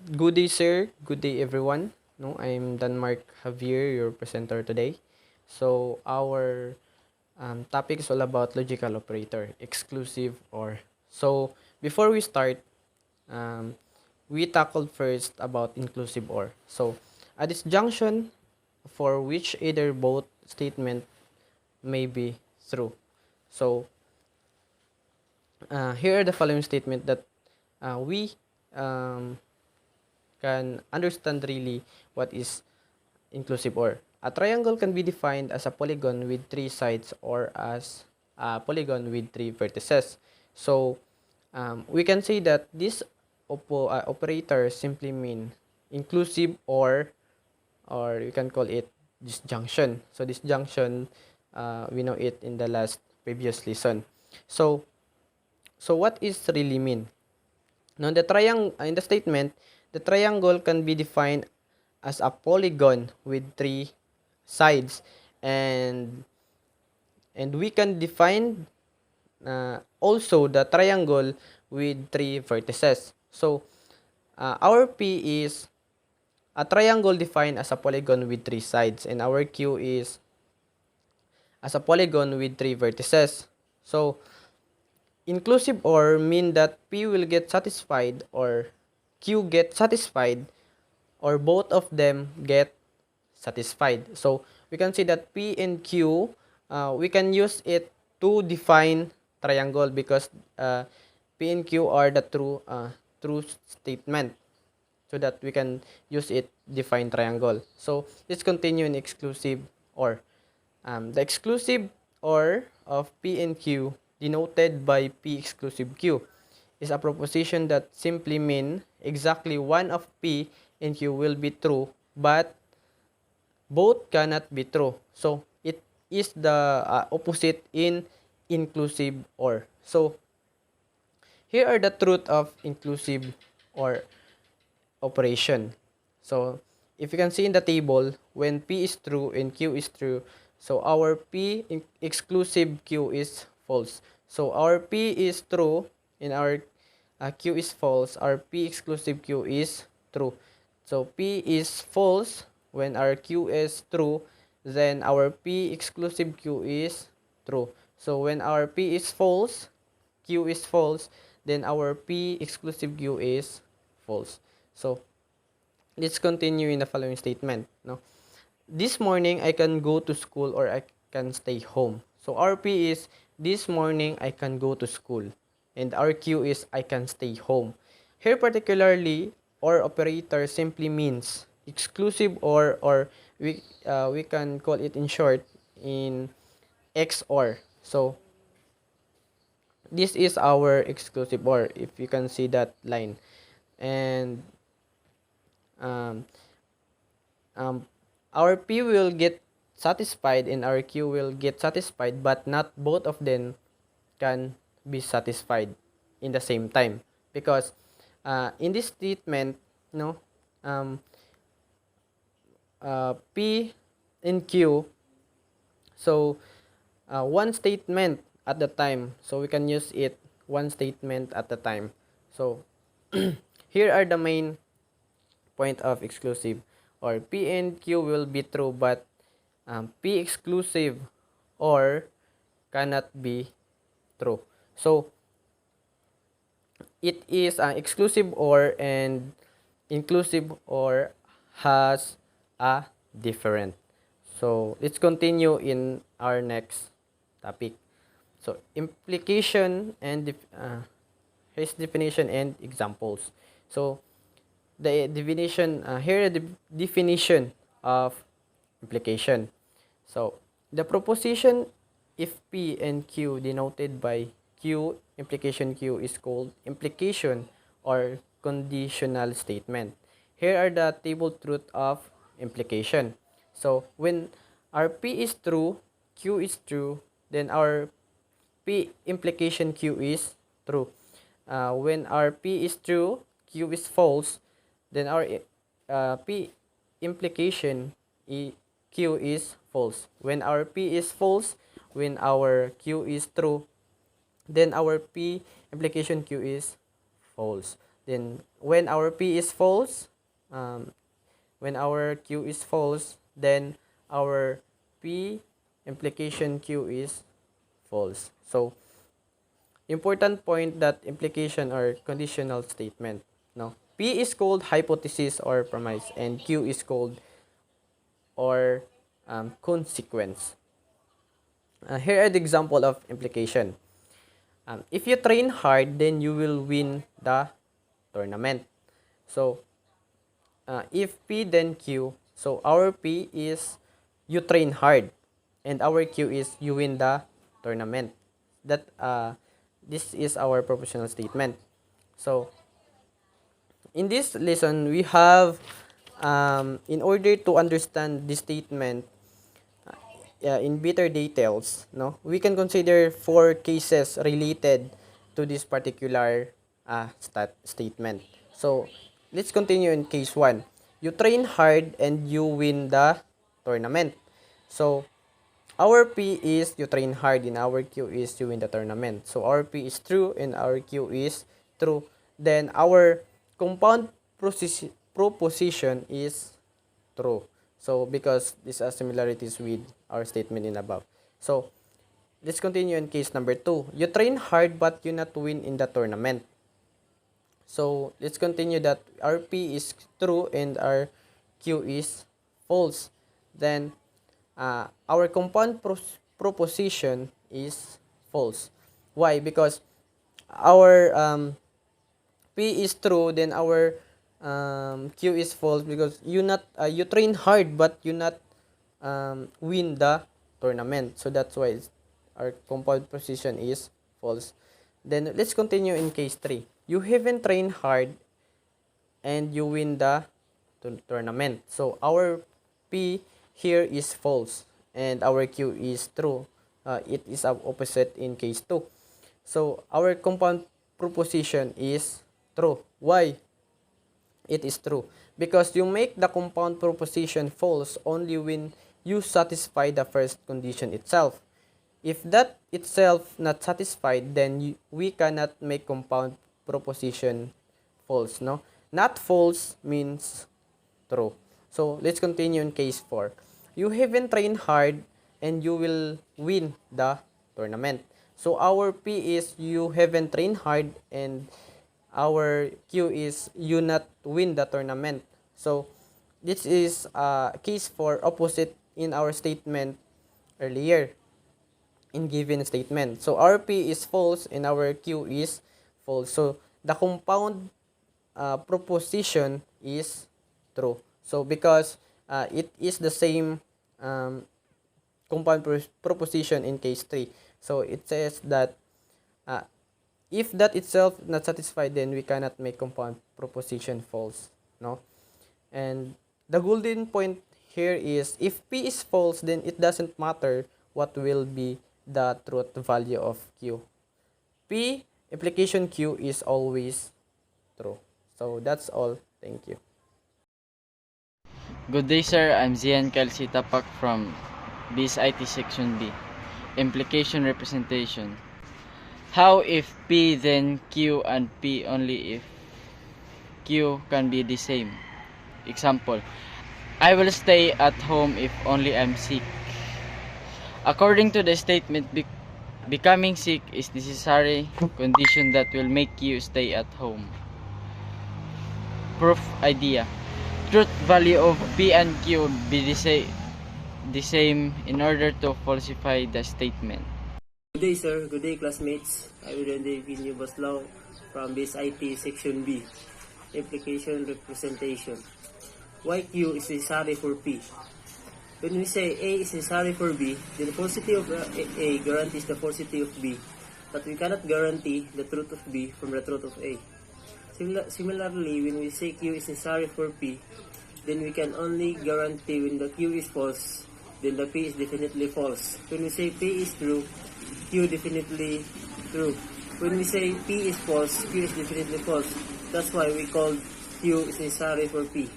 Good day, sir. Good day, everyone. No, I'm Danmark Javier, your presenter today. So, our topic is all about logical operator, exclusive or. So, before we start, um, we tackled first about inclusive or. So, a disjunction for which either both statement may be true. So, here are the following statement that we um, can understand really what is inclusive or. A triangle can be defined as a polygon with three sides or as a polygon with three vertices. So, we can say that this operator simply mean inclusive or you can call it disjunction. So, disjunction, we know it in the last previous lesson. So, what is really mean? Now, in the statement, the triangle can be defined as a polygon with three sides, and we can define also the triangle with three vertices. So, our P is a triangle defined as a polygon with three sides, and our Q is as a polygon with three vertices. So, inclusive or mean that P will get satisfied or Q get satisfied or both of them get satisfied. So, we can see that P and Q, we can use it to define triangle because P and Q are the true statement, so that we can use it define triangle. So, let's continue in exclusive or. The exclusive or of P and Q denoted by P exclusive Q is a proposition that simply mean exactly one of P and Q will be true, but both cannot be true. So, it is the opposite in inclusive or. So, here are the truth of inclusive or operation. So, if you can see in the table, when P is true and Q is true, so our exclusive Q is false. So, our P is true and our Q is false. Our P exclusive Q is true. So, P is false when our Q is true, then our P exclusive Q is true. So, when our P is false, Q is false, then our P exclusive Q is false. So, let's continue in the following statement. No, this morning I can go to school or I can stay home. So RP is this morning I can go to school, and RQ is I can stay home. Here particularly, or operator simply means exclusive or we can call it in short in XOR. So this is our exclusive or, if you can see that line, and um, um, our P will get satisfied and our Q will get satisfied, but not both of them can be satisfied in the same time, because in this statement, no, um, P and Q, so one statement at the time, so we can use it one statement at a time. So here are the main point of exclusive or. P and Q will be true, but P exclusive or cannot be true. So it is an exclusive or, and inclusive or has a different. So let's continue in our next topic. So implication and his definition and examples. So the definition, here the definition of implication. So the proposition if P and Q denoted by Q implication Q is called implication or conditional statement. Here are the table truth of implication. So when our P is true, Q is true, then our P implication Q is true. When our P is true, Q is false, then our P implication Q is false. When our P is false, when our Q is true, then our P implication Q is false. Then when our P is false, when our Q is false, then our P implication Q is false. So important point that implication or conditional statement. No, P is called hypothesis or premise, and Q is called or consequence. Here are the example of implication. If you train hard, then you will win the tournament. So if P then Q, so our P is you train hard, and our Q is you win the tournament. That this is our propositional statement. So in this lesson, we have in order to understand this statement in better details, no, we can consider 4 cases related to this particular statement. So let's continue in case 1. You train hard and you win the tournament. So our P is you train hard and our Q is you win the tournament. So our P is true and our Q is true. Then our compound proposition is true. So because these are similarities with our statement in above. So let's continue in case number 2. You train hard but you not win in the tournament. So let's continue that our P is true and our Q is false. Then our compound proposition is false. Why? Because our P is true, then our Q is false because you train hard but you not win the tournament. So that's why our compound position is false. Then let's continue in case 3. You haven't trained hard and you win the tournament. So our P here is false and our Q is true. It is opposite in case 2. So our compound proposition is true. Why? It is true because you make the compound proposition false only when you satisfy the first condition itself. If that itself not satisfied, then we cannot make compound proposition false, no? Not false means true. So let's continue in case 4. You haven't trained hard and you will win the tournament. So our P is you haven't trained hard and our Q is you not win the tournament. So this is case 4 opposite in our statement earlier in given statement. So our P is false and our Q is false. So the compound proposition is true. So because it is the same compound proposition in case 3. So it says that if that itself not satisfied, then we cannot make compound proposition false, no? And the golden point here is if P is false, then it doesn't matter what will be the truth value of Q. P implication Q is always true. So that's all. Thank you. Good day, sir. I'm Zian Kelsey Tapak from BSIT Section B. Implication representation. How if P then Q and P only if Q can be the same? Example, I will stay at home if only I'm sick. According to the statement, becoming sick is necessary condition that will make you stay at home. Proof idea. Truth value of P and Q be the same in order to falsify the statement. Good day, sir. Good day, classmates. I will Vinyo Baslao from BSIT Section B. Implication representation. Why Q is necessary for P? When we say A is necessary for B, then the falsity of A guarantees the falsity of B, but we cannot guarantee the truth of B from the truth of A. Similarly, when we say Q is necessary for P, then we can only guarantee when the Q is false, then the P is definitely false. When we say P is true, Q definitely true. When we say P is false, Q is definitely false. That's why we call Q is necessary for P.